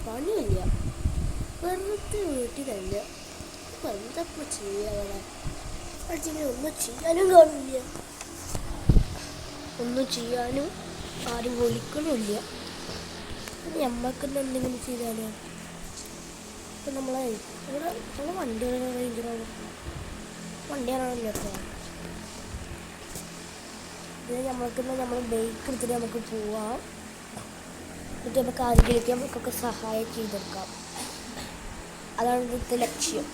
പണിയില്ല, വെറുതെ വീട്ടിലല്ല. എന്തപ്പോൾ ചെയ്യാതെ പഠിച്ചെങ്കിൽ ഒന്നും ചെയ്യാനും കാണില്ല, ഒന്നും ചെയ്യാനും ആരും വിളിക്കണമില്ല. നമ്മൾക്ക് എന്തെങ്കിലും ചെയ്താലോ? ഇപ്പം നമ്മളെ ഇവിടെ നമ്മളെ വണ്ടിയാണല്ലോ കേട്ടോ. ഇത് നമ്മൾക്ക് നമ്മൾ ബൈക്ക് എടുത്തിട്ട് നമുക്ക് പോവാം. എന്നിട്ട് നമുക്ക് ആരെങ്കിലും നമുക്കൊക്കെ സഹായം ചെയ്തെടുക്കാം. അതാണ് ഇവിടുത്തെ ലക്ഷ്യം.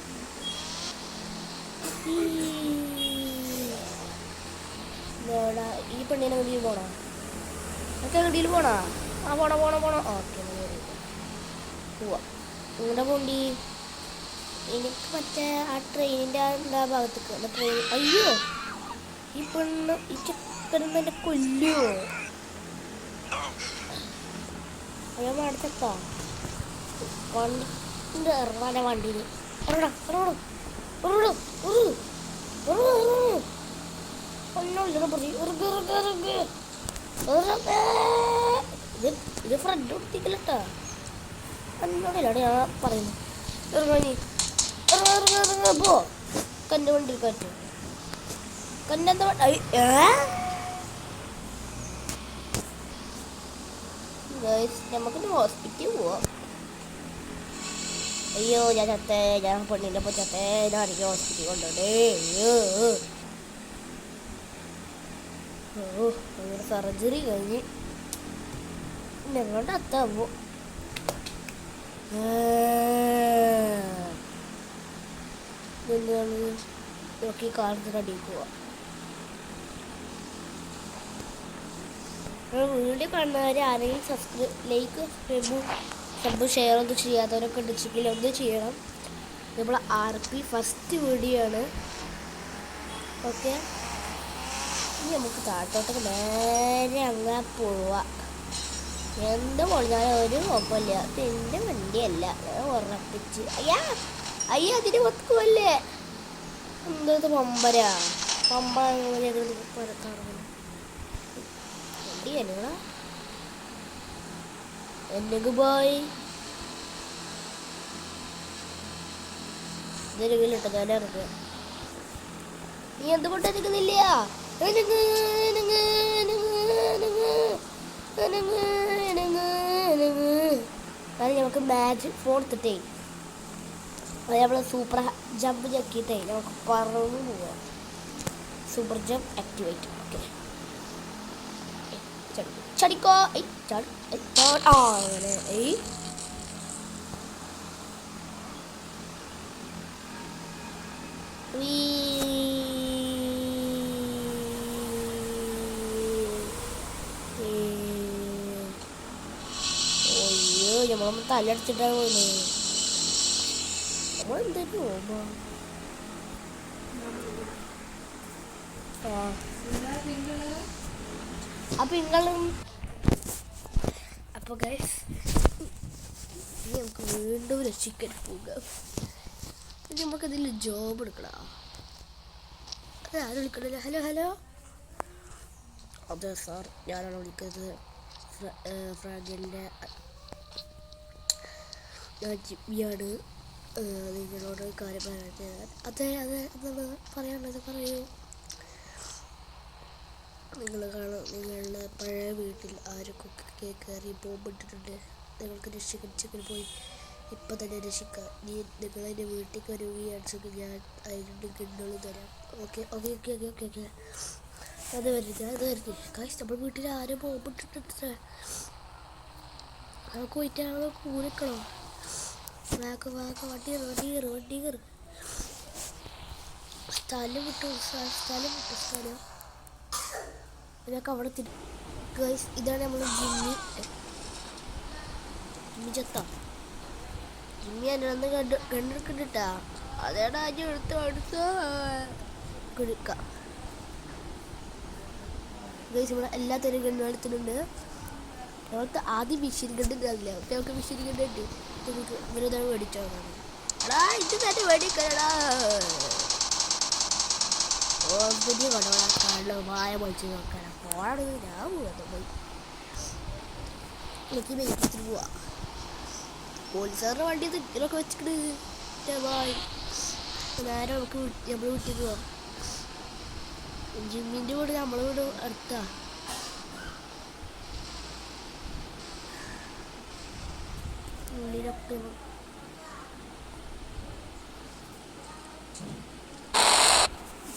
ഈ പെണ്ണിനെ വണ്ടിയിൽ പോണോ? ഒക്കെ വണ്ടിയിൽ പോണോ? ആ പോണോ. ഓക്കെ പോവാം. നിങ്ങളുടെ വണ്ടി എനിക്ക് മറ്റേ ആ ട്രെയിനിൻ്റെ എന്താ ഭാഗത്തേക്ക് ട്രെയിൻ. അയ്യോ, ഈ ചെക്കനെന്ന് എൻ്റെ കൊല്ലുമോ? അയ്യോ മാടത്തപ്പാ വണ്ടി ഇറങ്ങാൻ്റെ വണ്ടിയിൽ ഇത് ഫ്രണ്ട് ഒട്ടിക്കലട്ടാ. എന്നോടില്ലാണ് ഞാൻ പറയുന്നത്. ഇറങ്ങി പോ. കൻ്റെ വണ്ടി കാറ്റ് കന്നെന്താ നമുക്കിന്ന് ഹോസ്പിറ്റലിൽ പോവാം. അയ്യോ ഞാൻ ചത്തേ, ഞാൻ പെണ്ണിൻ്റെ ഒപ്പം ചത്തേ, ഞാൻ എനിക്ക് ഹോസ്പിറ്റലിൽ കൊണ്ടുപോണ്ടേ. അങ്ങനെ സർജറി കഴിഞ്ഞ് ഞങ്ങളുടെ അത്താകുമ്പോൾ എന്താണ് നോക്കി കാലത്തിന് അടിയിൽ പോവാം. വീഡിയോ കാണുന്നവർ ആരെങ്കിലും ലൈക്ക് സബ് ഷെയർ ഒന്നും ചെയ്യാത്തവരൊക്കെ ഉണ്ടെങ്കിൽ ഒന്ന് ചെയ്യണം. നമ്മൾ RP ഫസ്റ്റ് വീഡിയോ ആണ്. ഓക്കെ, ഇനി നമുക്ക് താഴത്തോട്ടൊക്കെ നേരെ അങ്ങനെ പോവാം. എന്ത് പൊളിഞ്ഞാലും ഒരു കുഴപ്പമില്ല. എൻ്റെ വണ്ടിയല്ല, ഞാൻ ഉറപ്പിച്ച്. അയ്യ അതിന് ഒത്തുമല്ലേ എന്തത് പമ്പര വണ്ടിയല്ല എന്നെ പോയി. ഇതൊരു വീലിട്ടോ ഞാൻ ഇറങ്ങുക. നീ എന്തുകൊണ്ട് നിൽക്കുന്നില്ല? അത് നമുക്ക് മാച്ച് ഫോൺ എടുത്തിട്ടേ അത് നമ്മൾ സൂപ്പർ ജമ്പ് ഞെക്കിയിട്ടേ നമുക്ക് പറന്ന് പോവാം. Super jump activate. ഓക്കെ, ചടിക്കോ. അങ്ങനെ നമ്മളൊന്ന് തലടിച്ചിട്ടാണ് പോകുന്നത്. നമ്മളെന്തായാലും പോകുമ്പോ അപ്പോൾ ഗൈസ് നമുക്ക് വീണ്ടും രക്ഷിക്കാൻ പോകാം. നമുക്കതിൽ ജോബ് എടുക്കണം. അത് ആരും വിളിക്കണില്ല. ഹലോ അതെ സാർ, ഞാനാണ് വിളിക്കുന്നത്. ഫ്രാങ്കിൻ്റെ ഞാൻ ജിമ്മിയാണ്. നിങ്ങളോട് കാര്യം പറയാൻ. അതെ എന്താണ് പറയാനുള്ളത്? പറയൂ. നിങ്ങളുടെ പഴയ വീട്ടിൽ ആരൊക്കെ കയറി ബോംബിട്ടിട്ടുണ്ട്. നിങ്ങൾക്ക് രക്ഷിക്കാൻ പോയി ഇപ്പം തന്നെ രക്ഷിക്കാം. നിങ്ങളെൻ്റെ വീട്ടിൽ വരികയാണെങ്കിൽ ഞാൻ അതിൻ്റെ ഗണ്ണുകൾ തരാം. ഓക്കെ. അത് വരുന്നത് കാശ് നമ്മുടെ വീട്ടിൽ ആരും ബോംബിട്ടിട്ടുണ്ട്. നമുക്ക് പോയിട്ട് കൂടിക്കണോ? വണ്ടി കയറി. സ്ഥലം വിട്ടു. ഇതൊക്കെ അവിടെ ഗൈസ്, ഇതാണ് നമ്മൾ ജിമ്മി ചത്ത ജിമ്മി അന്ന് കണ്ടെടുക്കണ്ടിട്ടാ. അതേടാ അഞ്ഞ് എടുത്ത് കൊടുക്കാം. ഗൈസ് ഇവിടെ എല്ലാ തരം ഗണ്ണും എടുത്തിട്ടുണ്ട്. ഞങ്ങൾക്ക് ആദ്യം മിഷീൻ ഗണ്ണ് ഉണ്ടാവില്ല. അപ്പം നമുക്ക് മിഷീൻ ഗണ്ണ് ഉണ്ട്. നിങ്ങൾക്ക് ഇവരതാണ് മേടിച്ചോ. ഇത് തന്നെ മേടിക്കണടാ. ഓമ്പതി കൊണ്ടോടാ കള്ള് മായ പൊളിച്ച് നോക്കണം. പോണത് ഞാൻ പോകാത്ത പോയി എനിക്ക് മേടിച്ചിട്ട് പോവാ. പോലീസുകാരുടെ വണ്ടി ഇതൊക്കെ വെച്ചിട്ട് ബായ് നേരെ നമുക്ക് നമ്മൾ വീട്ടിൽ പോവാം. ജിമ്മിൻ്റെ വീട് നമ്മളെ വീട് അടുത്താ. ഉള്ളിലൊക്കെ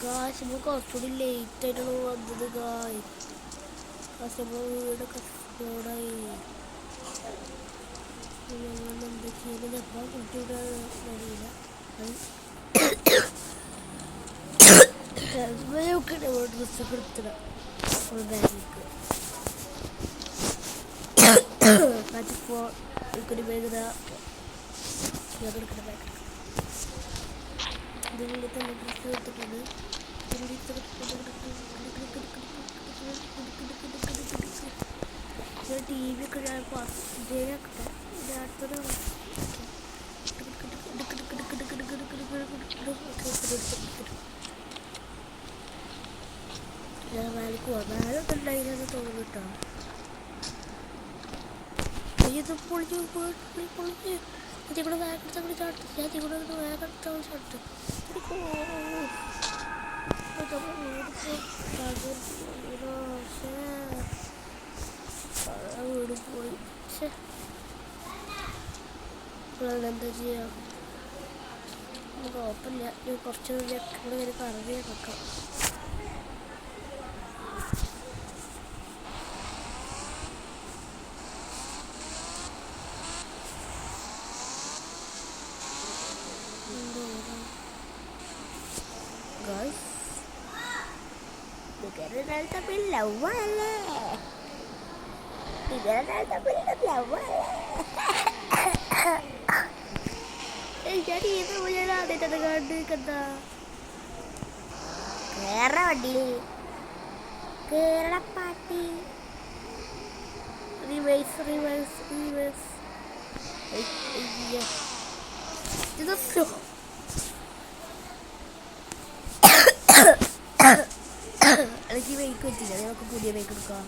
ഗായ്സ് നമ്മൾ കുറച്ചുകൂടി ലേറ്റ് ആയിട്ടാണ് വന്നത്. ഗായ്സ് നമ്മൾ വീടൊക്കെ സ്പോടായി. ഞങ്ങൾ എന്താ ചെയ്യുന്നത് എപ്പോൾ കുട്ടിയുടെ അറിയില്ല. ഡ്രസ്സൊക്കെ എടുത്തിടാം ബാഗിലേക്ക്. അതിപ്പോൾ എനിക്കൊരു ബാഗ് എടുക്കുന്ന ബാഗ് ഇതിനുള്ളിൽ തന്നെ ഡ്രസ്സ് എടുത്തിട്ടുണ്ട്. ടി വി ഒക്കെ ഞാൻ ജയിലാക്കട്ടെ. അടുത്തൊരു ഞാൻ വേലക്ക് പോവാം. വേലൊക്കെ ഉണ്ടായിരുന്നു തോന്നുന്നു കേട്ടോ. ഇത് പൊളിഞ്ഞ് ഇതിൽ കൂടെ വേഗം കൂടി ചാട്ട്. ഞാൻ ഇതിൽ കൂടെ വേഗം ചാട്ട്. വീട് പോയി. എന്താ ചെയ്യാ? കുഴപ്പമില്ല. കുറച്ച് കൂടെ ഇങ്ങനെ കറങ്ങി വെക്കാം. Guys, dikenal tapi lawala. Dikenal tapi lawala. Jadi itu punya nanti tergadi kata. Kera di, kera pati. Reverse. Iya. Itu tuh. Lagi baik kerja, aku punya baik kerja.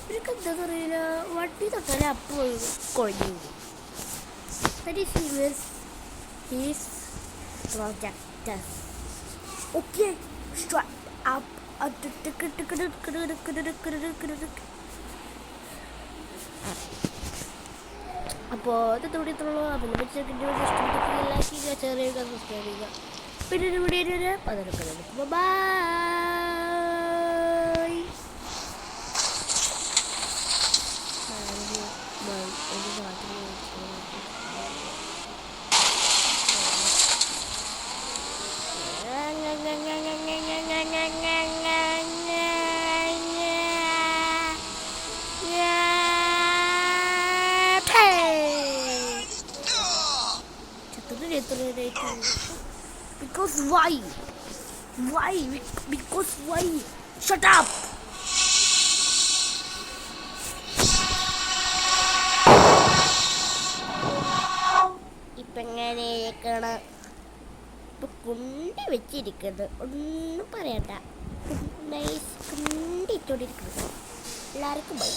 Mereka dengarnya waktu itu kalau apa koyu. Tadi his project. Okay, straight up. അപ്പോൾ ഇത്രയുള്ള അപ്പം like ചെയ്യുക, share ചെയ്യുക, subscribe ചെയ്യുക. പിന്നെ ഒരു video പതിനൊക്കെ Because why? Because why? Shut up! ഇപ്പം എങ്ങനെയൊക്കെയാണ് ഇപ്പം കുണ്ടി വെച്ചിരിക്കുന്നത്, ഒന്നും പറയണ്ട. നൈസ് കുണ്ടി ഇട്ടോണ്ടിരിക്കുന്നത്. എല്ലാവർക്കും ബൈ.